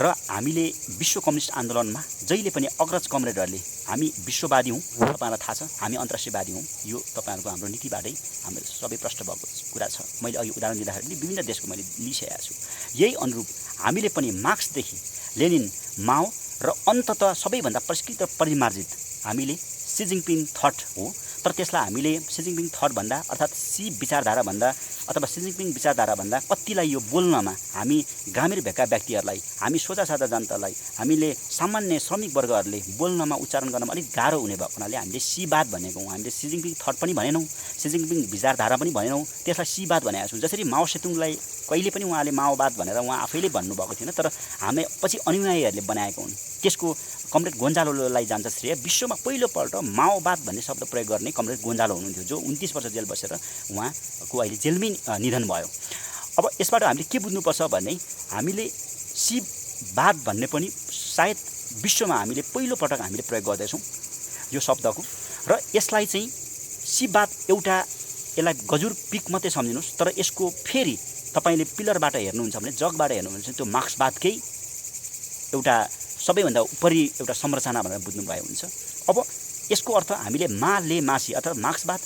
र हामीले विश्व कम्युनिस्ट आन्दोलनमा जहिले पनि अग्रज कमरेडहरूले हामी विश्ववादी हौँ, तपाईँलाई थाहा छ, हामी अन्तर्राष्ट्रियवादी हौँ, यो तपाईँहरूको हाम्रो नीतिबाटै हाम्रो सबै प्रष्ट भएको कुरा छ। मैले अघि उदाहरण दिँदाखेरि विभिन्न देशको मैले लिइसकेको छु। यही अनुरूप हामीले पनि मार्क्सदेखि लेनिन, माओ र अन्ततः सबैभन्दा परिष्कृत र परिमार्जित हामीले सी जिनपिङ थट हो। तर त्यसलाई हामीले सी जिनपिङ थट भन्दा अर्थात् सी विचारधारा भन्दा अथवा सी जिनपिङ विचारधारा भन्दा कतिलाई यो बोल्नमा हामी ग्रामीण भएका व्यक्तिहरूलाई, हामी सोझा सादा जनतालाई, हामीले सामान्य श्रमिक वर्गहरूले बोल्नमा उच्चारण गर्नमा अलिक गाह्रो हुने भएको हुनाले हामीले सिवाद भनेको हौँ। हामीले सी जिनपिङ थट पनि भनेनौँ, सी जिनपिङ विचारधारा पनि भनेनौँ, त्यसलाई सिवाद भनेका छौँ। जसरी माओ सेतुङलाई कहिले पनि उहाँले माओवाद भनेर उहाँ आफैले भन्नुभएको थिएन, तर हामी पछि अनुयायीहरूले बनाएको हुन्। त्यसको कमरेड गोन्जालोलाई जान्छ श्रेय। विश्वमा पहिलोपल्ट माओवाद भन्ने शब्द प्रयोग गर्ने कमरेड गोन्जालो हुनुहुन्थ्यो, जो 29 वर्ष जेल बसेर उहाँको अहिले जेलमै निधन भयो। अब यसबाट हामीले के बुझ्नुपर्छ भने हामीले सिवाद भन्ने पनि सायद विश्वमा हामीले पहिलोपटक हामीले प्रयोग गर्दैछौँ यो शब्दको। र यसलाई चाहिँ सिवाद एउटा यसलाई गजुर पिक मात्रै सम्झिनुहोस्, तर यसको फेरि तपाईँले पिलरबाट हेर्नुहुन्छ भने, जगबाट हेर्नुहुन्छ भने त्यो मार्क्सवादकै एउटा सबैभन्दा उपरि एउटा संरचना भनेर बुझ्नुभयो हुन्छ। अब यसको अर्थ हामीले मासी अथवा मार्क्सवाद,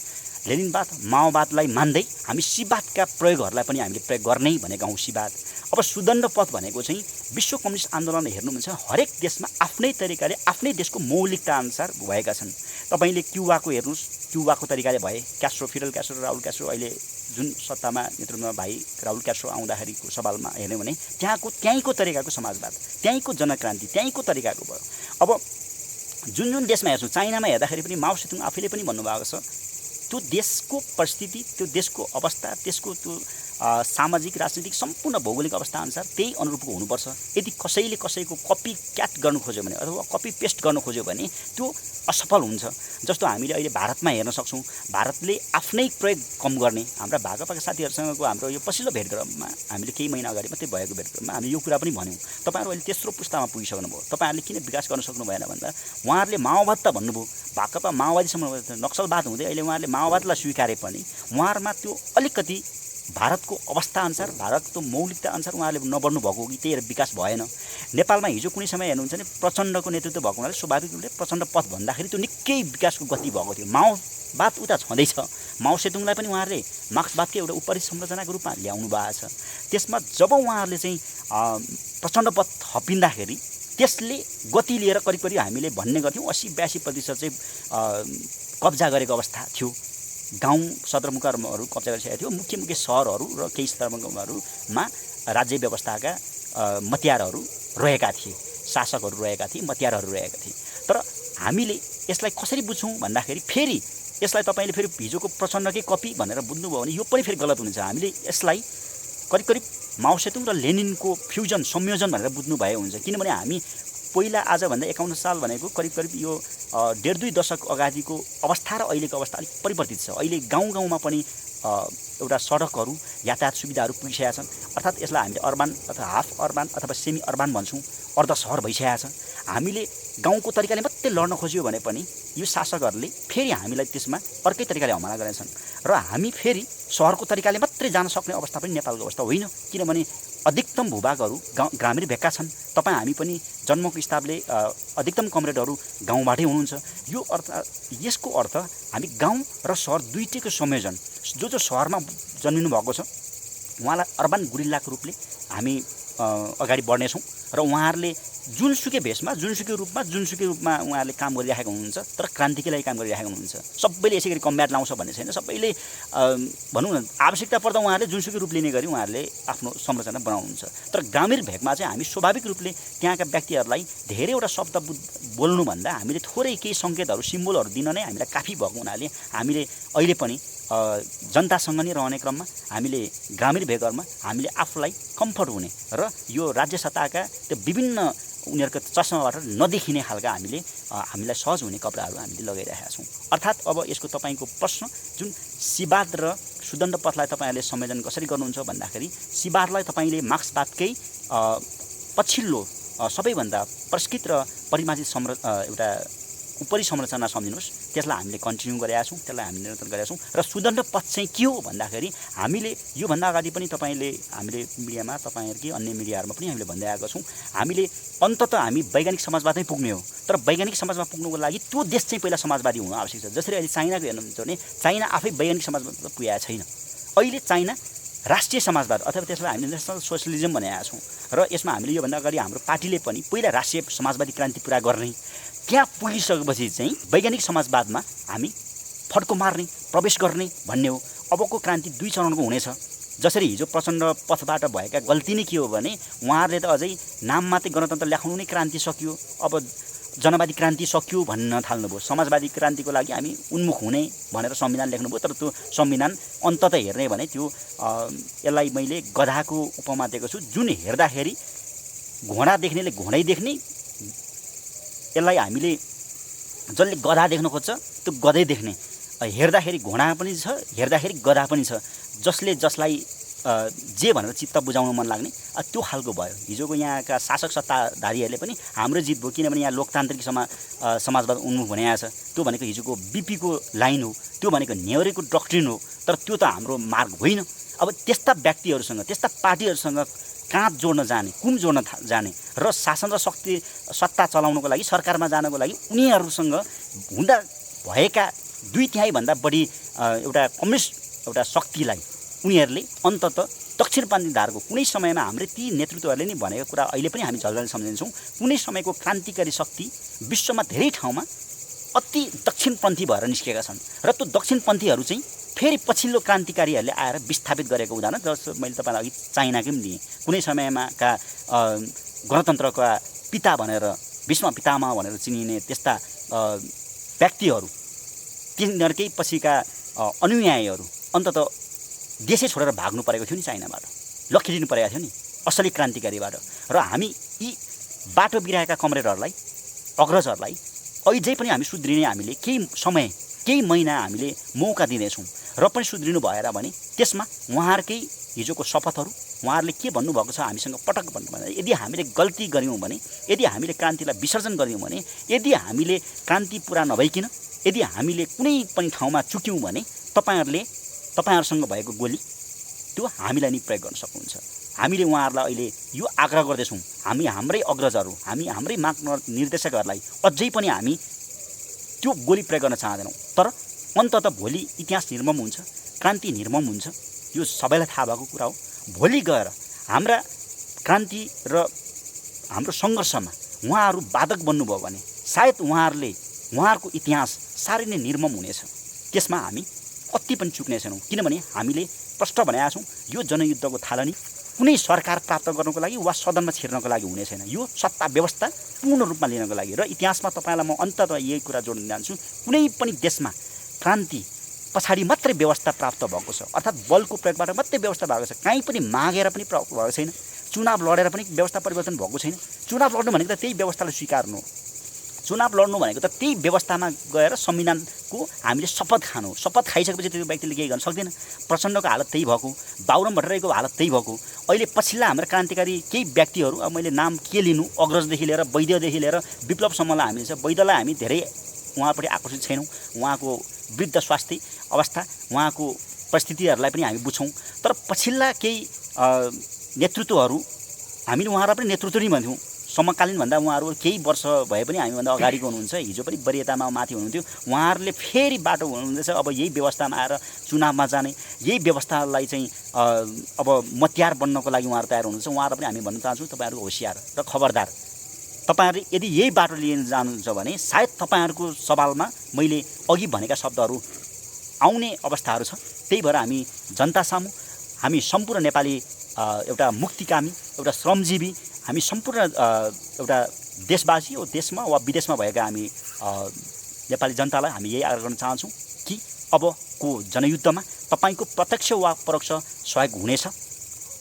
लेनिनवाद, माओवादलाई मान्दै हामी सिवादका प्रयोगहरूलाई पनि हामीले प्रयोग गर्ने भनेका हौँ सिवाद। अब सुदण्ड पथ भनेको चाहिँ विश्व कम्युनिस्ट आन्दोलन हेर्नुहुन्छ, हरेक देशमा आफ्नै तरिकाले आफ्नै देशको मौलिकता अनुसार भएका छन्। तपाईँले क्युबाको हेर्नुहोस्, क्युबाको तरिकाले भए, फिडेल क्यास्ट्रो, राहुल क्यास्ट्रो, अहिले जुन सत्तामा नेतृत्वमा भाइ राहुल क्यास्ट्रो आउँदाखेरिको सवालमा हेर्ने भने त्यहीँको तरिकाको समाजवाद, त्यहीँको जनक्रान्ति, त्यहीँको तरिकाको भयो। अब जुन देशमा हेर्छौँ, चाइनामा हेर्दाखेरि पनि माओ सेतुङ आफैले पनि भन्नुभएको छ, त्यो देशको परिस्थिति, त्यो देशको अवस्था, त्यसको त्यो सामाजिक राजनीतिक सम्पूर्ण भौगोलिक अवस्था अनुसार त्यही अनुरूपको हुनुपर्छ। यदि कसैले कसैको कपी क्याट गर्नु खोज्यो भने अथवा कपी पेस्ट गर्नु खोज्यो भने त्यो असफल हुन्छ। जस्तो हामीले अहिले भारतमा हेर्न सक्छौँ, भारतले आफ्नै प्रयोग कम गर्ने, हाम्रा भाकपाका साथीहरूसँगको हाम्रो यो पछिल्लो भेटघाटमा हामीले केही महिना अगाडि मात्रै भएको भेटघाटमा हामीले यो कुरा पनि भन्यौँ। तपाईँहरू अहिले तेस्रो पुस्तामा पुगिसक्नुभयो, तपाईँहरूले किन विकास गर्न सक्नु भएन भन्दा उहाँहरूले माओवाद त भन्नुभयो, भाकपा माओवादीसम्म नक्सलवाद हुँदै अहिले उहाँहरूले माओवादलाई स्वीकारे पनि उहाँहरूमा त्यो अलिकति भारतको अवस्था अनुसार, भारतको मौलिकता अनुसार उहाँहरूले नबढ्नु भएको हो कि त्यही विकास भएन। नेपालमा हिजो कुनै समय हेर्नुहुन्छ भने प्रचण्डको नेतृत्व भएको हुनाले स्वाभाविक रूपले प्रचण्ड पथ भन्दाखेरि त्यो निकै विकासको गति भएको थियो। माओवाद उता छँदैछ, माओ सेतुङलाई पनि उहाँहरूले मार्क्सवादकै एउटा उपरि संरचनाको रूपमा ल्याउनु भएको छ। त्यसमा जब उहाँहरूले चाहिँ प्रचण्ड पथ थपिँदाखेरि त्यसले गति लिएर करिब करिब हामीले भन्ने गर्थ्यौँ 80-82% चाहिँ कब्जा गरेको अवस्था थियो। गाउँ सदरमुकामहरू कब्जा गरिसकेको थियो, मुख्य सहरहरू र केही सदरमुकामहरूमा राज्य व्यवस्थाका मतियारहरू रहेका थिए, शासकहरू रहेका थिए, मतियारहरू रहेका थिए। तर हामीले यसलाई कसरी बुझ्छौँ भन्दाखेरि फेरि यसलाई तपाईँले फेरि हिजोको प्रचण्डकै कपी भनेर बुझ्नुभयो भने यो पनि फेरि गलत हुनेछ। हामीले यसलाई करिब करिब माओ सेतुङ र लेनिनको फ्युजन, संयोजन भनेर बुझ्नुभयो हुन्छ। किनभने हामी पहिला आजभन्दा 51 साल भनेको करिब करिब यो 1.5-2 दशक अगाडिको अवस्था र अहिलेको अवस्था अलिक परिवर्तित छ। अहिले गाउँ गाउँमा पनि एउटा सडकहरू, यातायात सुविधाहरू पुगिसकेका छन्। अर्थात् यसलाई हामीले अर्बन अथवा हाफ अर्बन अथवा सेमी अर्बन भन्छौँ, अर्ध सहर भइसकेका छ। हामीले गाउँको तरिकाले मात्रै लड्न खोज्यो भने पनि यो शासकहरूले फेरि हामीलाई त्यसमा अर्कै तरिकाले हमला गरेछन् र हामी फेरि सहरको तरिकाले मात्रै जान सक्ने अवस्था पनि नेपालको अवस्था होइन। किनभने अधिकतम भूभागहरू ग्रामीण भेगका छन्। तपाईँ हामी पनि जन्मको हिसाबले अधिकतम कमरेडहरू गाउँबाटै हुनुहुन्छ। यो अर्थ, यसको अर्थ हामी गाउँ र सहर दुईटैको संयोजन, जो सहरमा जन्मिनु भएको छ उहाँलाई अर्बन गुरिल्लाको रूपले हामी अगाडि बढ्नेछौँ र उहाँहरूले जुनसुकै भेषमा, जुनसुकै रूपमा उहाँहरूले काम गरिराखेका हुनुहुन्छ, तर क्रान्तिकै लागि काम गरिराखेका हुनुहुन्छ। सबैले यसै गरी कम्ब्याट लाउँछ भन्ने छैन, सबैले भनौँ न आवश्यकता पर्दा उहाँहरूले जुनसुकै रूप लिने गरी उहाँहरूले आफ्नो संरचना बनाउनुहुन्छ। तर ग्रामीण भेगमा चाहिँ हामी स्वाभाविक रूपले त्यहाँका व्यक्तिहरूलाई धेरैवटा शब्द बोल्नुभन्दा हामीले थोरै केही सङ्केतहरू, सिम्बोलहरू दिन नै हामीलाई काफी भएको हुनाले हामीले अहिले पनि जनतासँग नै रहने क्रममा हामीले ग्रामीण भेगहरूमा हामीले आफूलाई कम्फर्ट हुने र यो राज्य सत्ताका त्यो विभिन्न उनीहरूको चस्माबाट नदेखिने खालका हामीलाई सहज हुने कपडाहरू हामीले लगाइरहेका छौँ। अर्थात् अब यसको तपाईँको प्रश्न जुन सीवाद र सुदण्ड पथलाई तपाईँहरूले संयोजन कसरी गर्नुहुन्छ भन्दाखेरि सीवादलाई तपाईँले मार्क्सवादकै पछिल्लो सबैभन्दा परिष्कृत र परिमार्जित एउटा उपरी संरचना सम्झिनुहोस्। त्यसलाई हामीले कन्टिन्यू गरेका छौँ, त्यसलाई हामीले निरन्तर गरेका छौँ। र सुदण्ड पथ चाहिँ के हो भन्दाखेरि हामीले योभन्दा अगाडि पनि हामीले मिडियामा तपाईँहरूकै अन्य मिडियाहरूमा पनि हामीले भन्दै आएका छौँ, हामीले अन्ततः हामी वैज्ञानिक समाजवादमै पुग्ने हो। तर वैज्ञानिक समाजमा पुग्नुको लागि त्यो देश चाहिँ पहिला समाजवादी हुनु आवश्यक छ। जसरी अहिले चाइनाको हेर्नुहुन्छ भने चाइना आफै वैज्ञानिक समाजवाद पुगेको छैन। अहिले चाइना राष्ट्रिय समाजवाद अथवा त्यसलाई हामीले नेसनल सोसलिजम भनेका छौँ। र यसमा हामीले योभन्दा अगाडि हाम्रो पार्टीले पनि पहिला राष्ट्रिय समाजवादी क्रान्ति पुरा गर्ने, त्यहाँ पुगिसकेपछि चाहिँ वैज्ञानिक समाजवादमा हामी फड्को मार्ने, प्रवेश गर्ने भन्ने हो। अबको क्रान्ति 2 चरणको हुनेछ। जसरी हिजो प्रचण्ड पथबाट भएका गल्ती नै के हो भने उहाँहरूले त अझै नाम मात्रै गणतन्त्र ल्याउनु नै क्रान्ति सकियो, अब जनवादी क्रान्ति सकियो भन्न थाल्नुभयो। समाजवादी क्रान्तिको लागि हामी उन्मुख हुने भनेर संविधान लेख्नुभयो। तर त्यो संविधान अन्ततः हेर्ने भने त्यो यसलाई मैले गधाको उपमा दिएको छु, जुन हेर्दाखेरि घोडा देख्नेले घोडै देख्ने, यसलाई हामीले जसले गधा देख्न खोज्छ त्यो गधै देख्ने, हेर्दाखेरि घोडा पनि छ, हेर्दाखेरि गधा पनि छ। जसले जसलाई जे भनेर चित्त बुझाउन मन लाग्ने त्यो खालको भयो। हिजोको यहाँका शासक सत्ताधारीहरूले पनि हाम्रो जित भयो, किनभने यहाँ लोकतान्त्रिक समाजवाद उन्मुख बनाएको छ। त्यो भनेको हिजोको बीपीको लाइन हो, त्यो भनेको नेहरुको डक्ट्रिन हो। तर त्यो त हाम्रो मार्ग होइन। अब त्यस्ता व्यक्तिहरूसँग, त्यस्ता पार्टीहरूसँग काँध जोड्न जाने, कुम जोड्न जाने र शासन र सत्ता चलाउनको लागि, सरकारमा जानको लागि उनीहरूसँग हुँदा भएका 2/3 भन्दा बढी एउटा कम्युनिस्ट एउटा शक्तिलाई उनीहरूले अन्ततः दक्षिणपन्थी धारको कुनै समयमा हाम्रो ती नेतृत्वहरूले नै भनेको कुरा अहिले पनि हामी झल्झल सम्झिन्छौँ। कुनै समयको क्रान्तिकारी शक्ति विश्वमा धेरै ठाउँमा अति दक्षिणपन्थी भएर निस्केका छन् र त्यो दक्षिणपन्थीहरू चाहिँ फेरि पछिल्लो क्रान्तिकारीहरूले आएर विस्थापित गरेको उदाहरण जस्तो मैले तपाईँलाई अघि चाइनाकै पनि दिएँ। कुनै समयमाका गणतन्त्रका पिता भनेर, विश्व पितामह भनेर चिनिने त्यस्ता व्यक्तिहरू, तिनीहरूकै पछिका अनुयायीहरू अन्ततः देशै छोडेर भाग्नु परेको थियो नि, चाइनाबाट लखेलिनु परेको थियो नि असली क्रान्तिकारीबाट। र हामी यी बाटो बिराएका कमरेडहरूलाई, अग्रजहरूलाई अझै पनि हामी सुध्रिने, हामीले केही समय, केही महिना हामीले मौका दिनेछौँ र पनि सुध्रिनु भएर भने त्यसमा उहाँहरूकै हिजोको शपथहरू, उहाँहरूले के भन्नुभएको छ हामीसँग पटक भन्नु भने, यदि हामीले गल्ती गऱ्यौँ भने, यदि हामीले क्रान्तिलाई विसर्जन गऱ्यौँ भने, यदि हामीले क्रान्ति पुरा नभइकन यदि हामीले कुनै पनि ठाउँमा चुक्यौँ भने तपाईँहरूसँग भएको गोली त्यो हामीलाई नै प्रयोग गर्न सक्नुहुन्छ। हामीले उहाँहरूलाई अहिले यो आग्रह गर्दैछौँ, हाम्रै अग्रजहरू, हाम्रै निर्देशकहरूलाई अझै पनि हामी त्यो गोली प्रयोग गर्न चाहँदैनौँ। तर अन्ततः भोलि इतिहास निर्मम हुन्छ, क्रान्ति निर्मम हुन्छ, यो सबैलाई थाहा भएको कुरा हो। भोलि गएर हाम्रा क्रान्ति र हाम्रो सङ्घर्षमा उहाँहरू बाधक बन्नुभयो भने सायद उहाँहरूको इतिहास साह्रै नै निर्मम हुनेछ। त्यसमा हामी कति पनि चुक्ने छैनौँ, किनभने हामीले प्रष्ट भनेका छौँ, यो जनयुद्धको थालनी कुनै सरकार प्राप्त गर्नको लागि वा सदनमा छिर्नको लागि हुने छैन। यो सत्ता व्यवस्था पूर्ण रूपमा लिनको लागि। र इतिहासमा तपाईँलाई म अन्ततः यही कुरा जोड्न जान्छु, कुनै पनि देशमा क्रान्ति पछाडि मात्रै व्यवस्था प्राप्त भएको छ, अर्थात् बलको प्रयोगबाट मात्रै व्यवस्था भएको छ। कहीँ पनि मागेर पनि प्राप्त भएको छैन, चुनाव लडेर पनि व्यवस्था परिवर्तन भएको छैन। चुनाव लड्नु भनेको त त्यही व्यवस्थालाई स्वीकार्नु हो। चुनाव लड्नु भनेको त त्यही व्यवस्थामा गएर संविधानको हामीले शपथ खानु। शपथ खाइसकेपछि त्यो व्यक्तिले केही गर्न सक्दैन। प्रचण्डको हालत त्यही भएको, बाबुराम भट्टराईको हालत त्यही भएको। अहिले पछिल्ला हाम्रा क्रान्तिकारी केही व्यक्तिहरू, अब मैले नाम के लिनु, अग्रजदेखि लिएर वैद्यदेखि लिएर विप्लवसम्मलाई हामीले छ। वैद्यलाई हामी धेरै उहाँपट्टि आकर्षित छैनौँ, उहाँको वृद्ध स्वास्थ्य अवस्था, उहाँको परिस्थितिहरूलाई पनि हामी बुझ्छौँ। तर पछिल्ला केही नेतृत्वहरू, हामीले उहाँहरूलाई पनि नेतृत्व नै भन्थ्यौँ, समकालीन भन्दा उहाँहरू केही वर्ष भए पनि हामीभन्दा अगाडिको हुनुहुन्छ, हिजो पनि वरियतामा माथि हुनुहुन्थ्यो। उहाँहरूले फेरि बाटो हुनुहुँदैछ, अब यही व्यवस्थामा आएर चुनावमा जाने, यही व्यवस्थालाई चाहिँ अब मतियार बन्नको लागि उहाँहरू तयार हुनुहुन्छ। उहाँहरू पनि हामी भन्न चाहन्छौँ, तपाईँहरू होसियार र खबरदार। तपाईँहरूले यदि यही बाटो लिएर जानुहुन्छ भने सायद तपाईँहरूको सवालमा मैले अघि भनेका शब्दहरू आउने अवस्थाहरू छ। त्यही भएर हामी जनता सामु, हामी सम्पूर्ण नेपाली एउटा मुक्तिकामी, एउटा श्रमजीवी, हामी सम्पूर्ण एउटा देशवासी हो, देशमा वा विदेशमा भएका हामी नेपाली जनतालाई हामी यही आग्रह गर्न चाहन्छौँ कि अबको जनयुद्धमा तपाईँको प्रत्यक्ष वा परोक्ष सहयोग हुनेछ,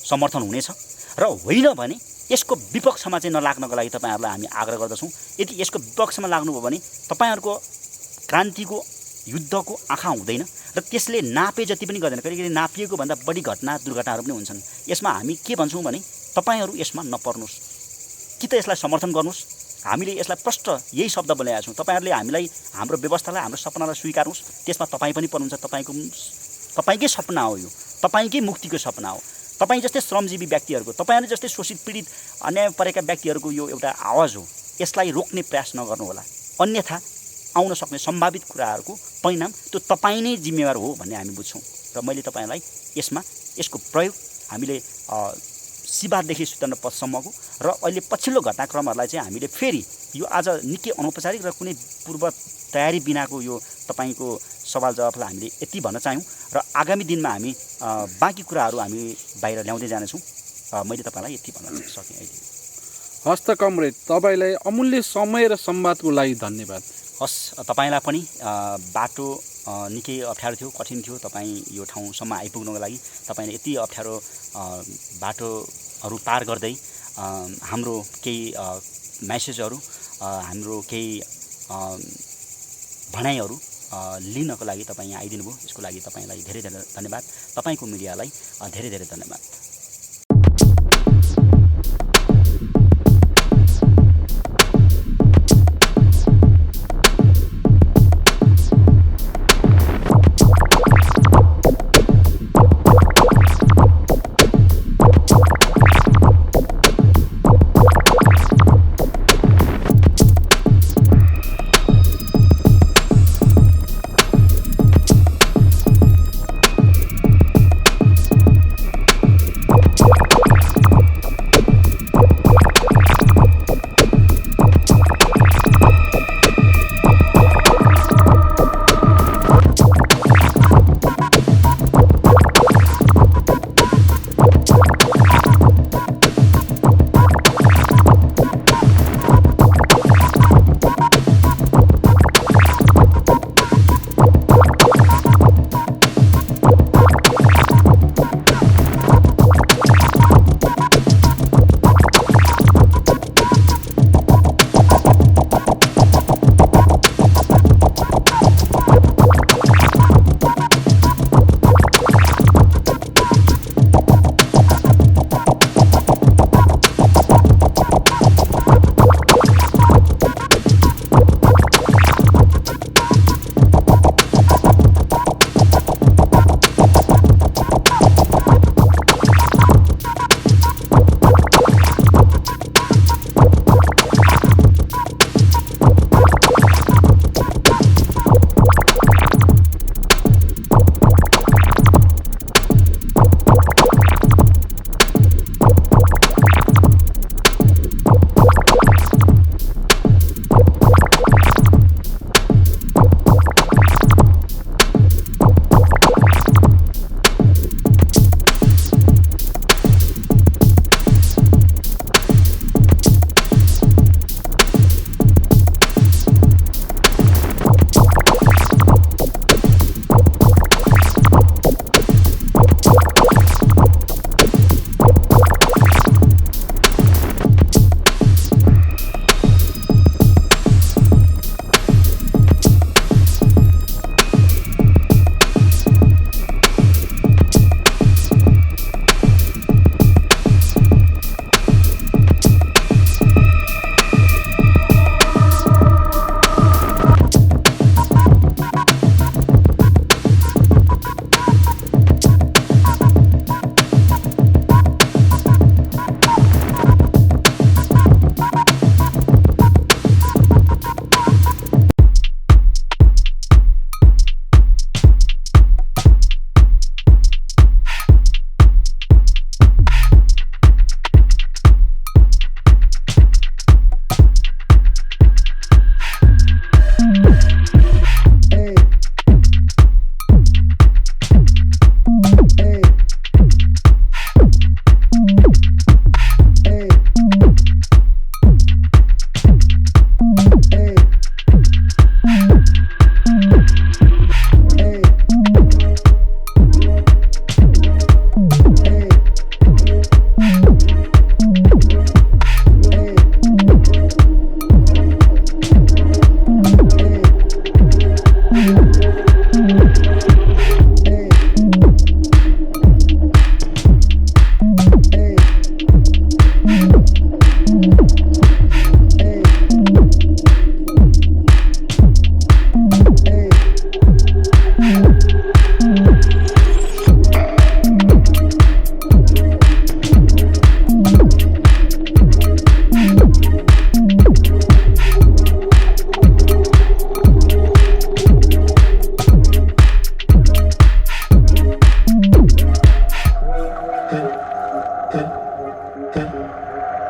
समर्थन हुनेछ। र होइन भने यसको विपक्षमा चाहिँ नलाग्नको लागि तपाईँहरूलाई हामी आग्रह गर्दछौँ। यदि यसको विपक्षमा लाग्नुभयो भने तपाईँहरूको क्रान्तिको युद्धको आँखा हुँदैन र त्यसले नापे जति पनि गर्दैन। कहिले कहिले नापिएको भन्दा बढी दुर्घटनाहरू पनि हुन्छन्। यसमा हामी के भन्छौँ भने तपाईँहरू यसमा नपर्नुहोस्, कि त यसलाई समर्थन गर्नुहोस्। हामीले यसलाई प्रष्ट यही शब्द बोलेका छौँ। तपाईँहरूले हामीलाई हाम्रो व्यवस्थालाई हाम्रो सपनालाई स्वीकार्नुहोस्, त्यसमा तपाईँ पनि पर्नुहुन्छ। तपाईँकै सपना हो, यो तपाईँकै मुक्तिको सपना हो। तपाईँ जस्तै श्रमजीवी व्यक्तिहरूको, तपाईँहरू जस्तै शोषित पीडित अन्याय परेका व्यक्तिहरूको यो एउटा आवाज हो। यसलाई रोक्ने प्रयास नगर्नुहोला, अन्यथा आउन सक्ने सम्भावित कुराहरूको परिणाम त्यो तपाईँ नै जिम्मेवार हो भन्ने हामी बुझ्छौँ। र मैले तपाईँलाई यसको प्रयोग हामीले सिबारदेखि सुतन पथसम्मको र अहिले पछिल्लो घटनाक्रमहरूलाई चाहिँ हामीले फेरि यो आज निकै अनौपचारिक र कुनै पूर्व तयारी बिनाको यो तपाईँको सवाल जवाफलाई हामीले यति भन्न चाह्यौँ र आगामी दिनमा हामी बाँकी कुराहरू हामी बाहिर ल्याउँदै जानेछौँ। मैले तपाईँलाई यति भन्न सकेँ अहिले। हस्त कमरेड, तपाईँलाई अमूल्य समय र संवादको लागि धन्यवाद। हस्, तपाईँलाई पनि बाटो निकै अप्ठ्यारो थियो, कठिन थियो। तपाईँ यो ठाउँसम्म आइपुग्नको लागि तपाईँले यति अप्ठ्यारो बाटोहरू पार गर्दै हाम्रो केही मेसेजहरू, हाम्रो केही भनाइहरू लिनको लागि तपाईँ यहाँ आइदिनु भयो। यसको लागि तपाईँलाई धेरै धेरै धन्यवाद। तपाईँको मिडियालाई धेरै धेरै धन्यवाद।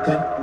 Thank